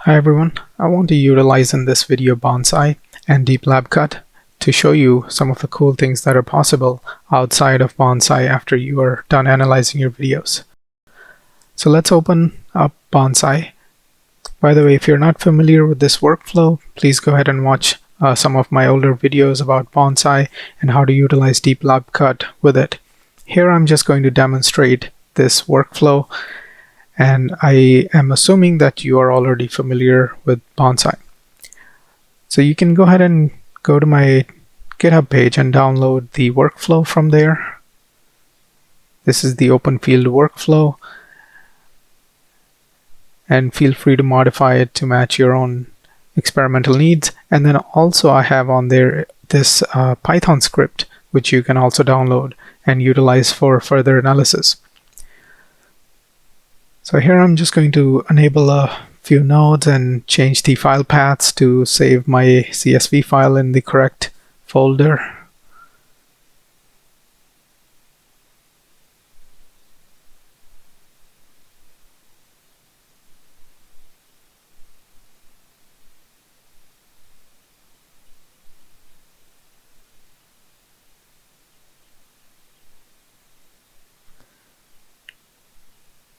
Hi everyone, I want to utilize in this video Bonsai and Deep Lab Cut to show you some of the cool things that are possible outside of Bonsai after you are done analyzing your videos. So let's open up Bonsai. By the way, if you're not familiar with this workflow, please go ahead and watch some of my older videos about Bonsai and how to utilize Deep Lab Cut with it. Here I'm just going to demonstrate this workflow, and I am assuming that you are already familiar with Bonsai. So you can go ahead and go to my GitHub page and download the workflow from there. This is the open field workflow, and feel free to modify it to match your own experimental needs. And then also I have on there this Python script, which you can also download and utilize for further analysis. So here I'm just going to enable a few nodes and change the file paths to save my CSV file in the correct folder.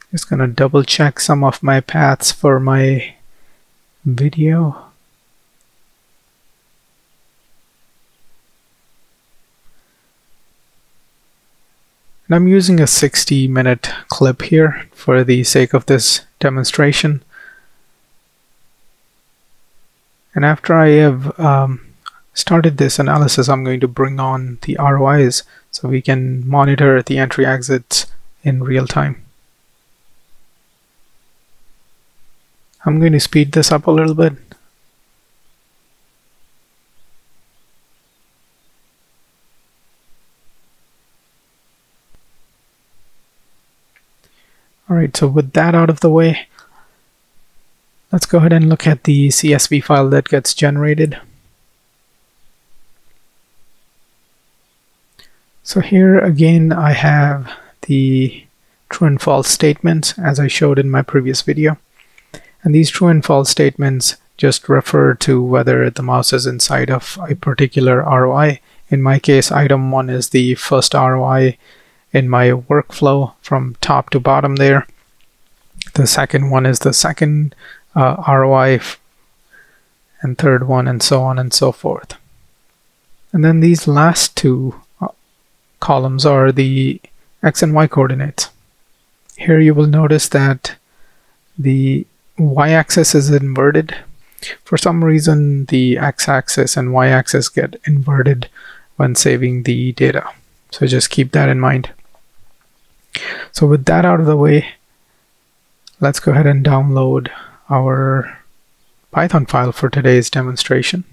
Just gonna double check some of my paths for my video. And I'm using a 60-minute clip here for the sake of this demonstration. And after I have started this analysis, I'm going to bring on the ROIs so we can monitor the entry exits in real time. I'm going to speed this up a little bit. Alright, so with that out of the way, let's go ahead and look at the CSV file that gets generated. So here again I have the true and false statements as I showed in my previous video. And these true and false statements just refer to whether the mouse is inside of a particular ROI. In my case, item 1 is the first ROI in my workflow from top to bottom there. The second one is the second ROI, and third one, and so on and so forth. And then these last two columns are the X and Y coordinates. Here you will notice that the y-axis is inverted. For some reason the x-axis and y-axis get inverted when saving the data, so just keep that in mind. So with that out of the way, let's go ahead and download our Python file for today's demonstration.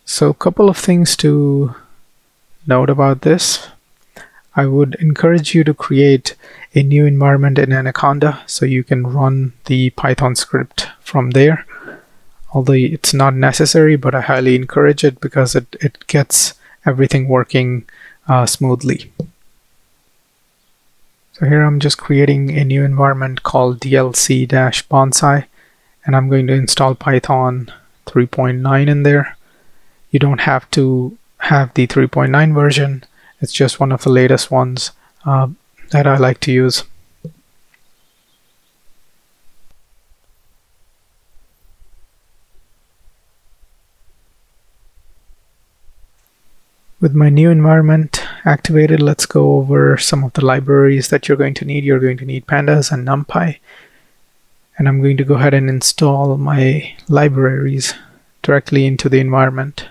So a couple of things to note about this. I would encourage you to create a new environment in Anaconda so you can run the Python script from there. Although it's not necessary, but I highly encourage it because it gets everything working smoothly. So here I'm just creating a new environment called DLC-Bonsai, and I'm going to install Python 3.9 in there. You don't have to have the 3.9 version. It's just one of the latest ones that I like to use. With my new environment activated, let's go over some of the libraries that you're going to need. You're going to need pandas and numpy. And I'm going to go ahead and install my libraries directly into the environment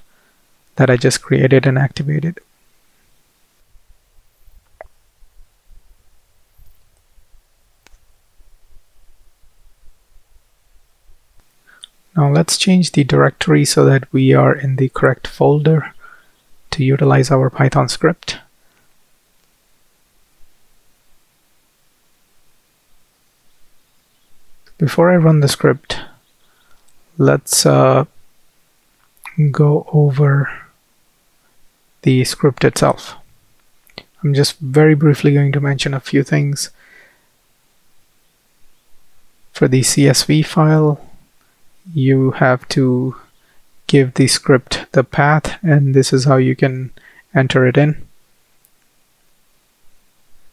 that I just created and activated. Now let's change the directory so that we are in the correct folder to utilize our Python script. Before I run the script, let's go over the script itself. I'm just very briefly going to mention a few things. For the CSV file, you have to give the script the path, and this is how you can enter it in.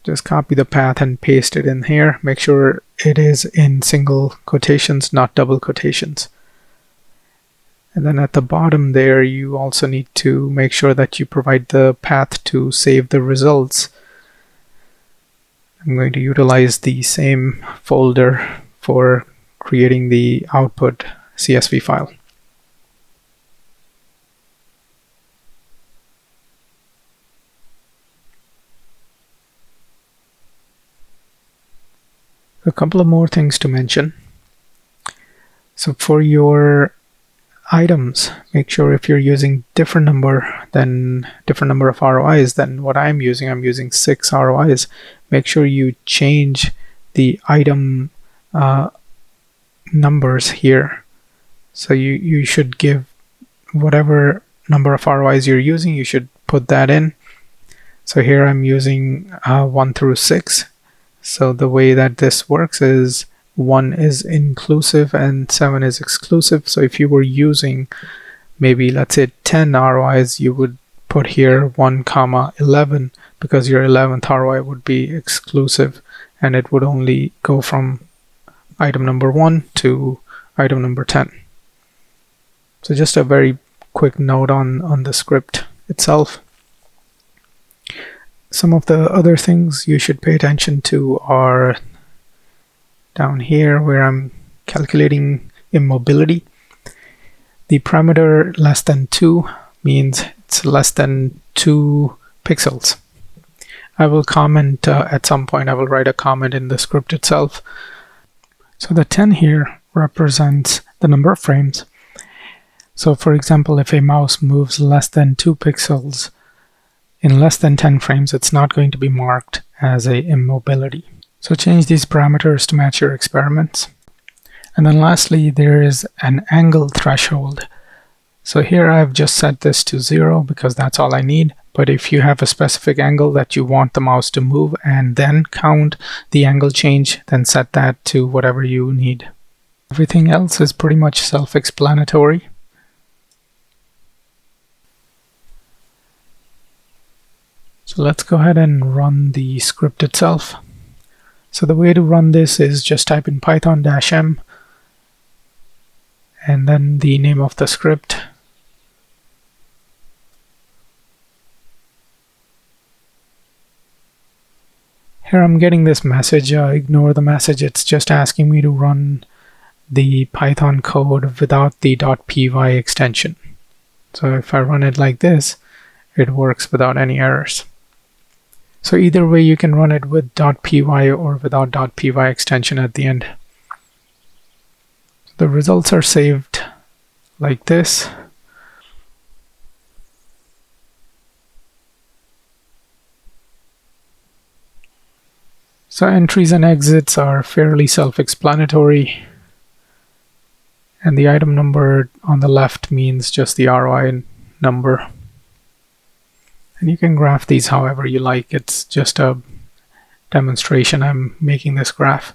Just copy the path and paste it in here. Make sure it is in single quotations, not double quotations. And then at the bottom there, you also need to make sure that you provide the path to save the results. I'm going to utilize the same folder for creating the output CSV file. A couple of more things to mention. So for your items, make sure if you're using different number of ROIs than what I'm using 6 ROIs. Make sure you change the item numbers here. So you should give whatever number of ROIs you're using, you should put that in. So here I'm using 1 through 6. So the way that this works is 1 is inclusive and 7 is exclusive. So if you were using maybe, let's say, 10 ROIs, you would put here 1 comma 11, because your 11th ROI would be exclusive and it would only go from item number 1 to item number 10. So just a very quick note on the script itself. Some of the other things you should pay attention to are down here where I'm calculating immobility. The parameter less than 2 means it's less than 2 pixels. I will comment at some point. I will write a comment in the script itself. So the 10 here represents the number of frames. So for example, if a mouse moves less than 2 pixels in less than 10 frames, it's not going to be marked as a immobility. So change these parameters to match your experiments. And then lastly, there is an angle threshold. So here I've just set this to 0 because that's all I need. But if you have a specific angle that you want the mouse to move and then count the angle change, then set that to whatever you need. Everything else is pretty much self-explanatory. So let's go ahead and run the script itself. So the way to run this is just type in python-m and then the name of the script. Here I'm getting this message. Ignore the message. It's just asking me to run the Python code without the .py extension. So if I run it like this, it works without any errors. So either way, you can run it with .py or without .py extension at the end. The results are saved like this. So entries and exits are fairly self-explanatory. And the item number on the left means just the ROI number. And you can graph these however you like. It's just a demonstration. I'm making this graph.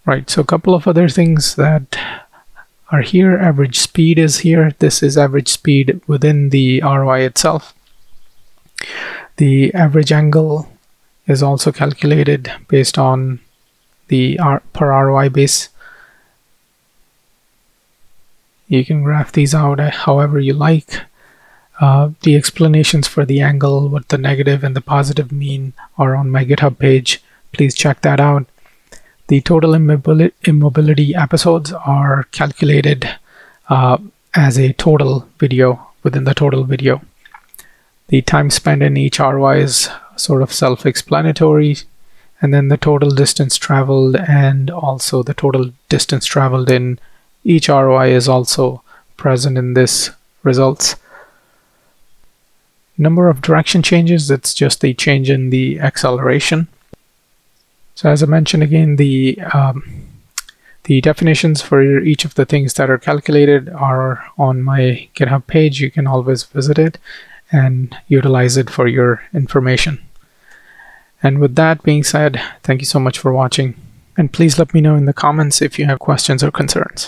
Right, so a couple of other things that are here. Average speed is here. This is average speed within the ROI itself. The average angle is also calculated based on the per ROI base. You can graph these out however you like. The explanations for the angle, what the negative and the positive mean, are on my GitHub page. Please check that out. The total immobility episodes are calculated as a total video within the total video. The time spent in each ROI is sort of self-explanatory. And then the total distance traveled and also the total distance traveled in each ROI is also present in this results. Number of direction changes, it's just the change in the acceleration. So as I mentioned again, the definitions for each of the things that are calculated are on my GitHub page. You can always visit it. and utilize it for your information. And with that being said, thank you so much for watching. And please let me know in the comments if you have questions or concerns.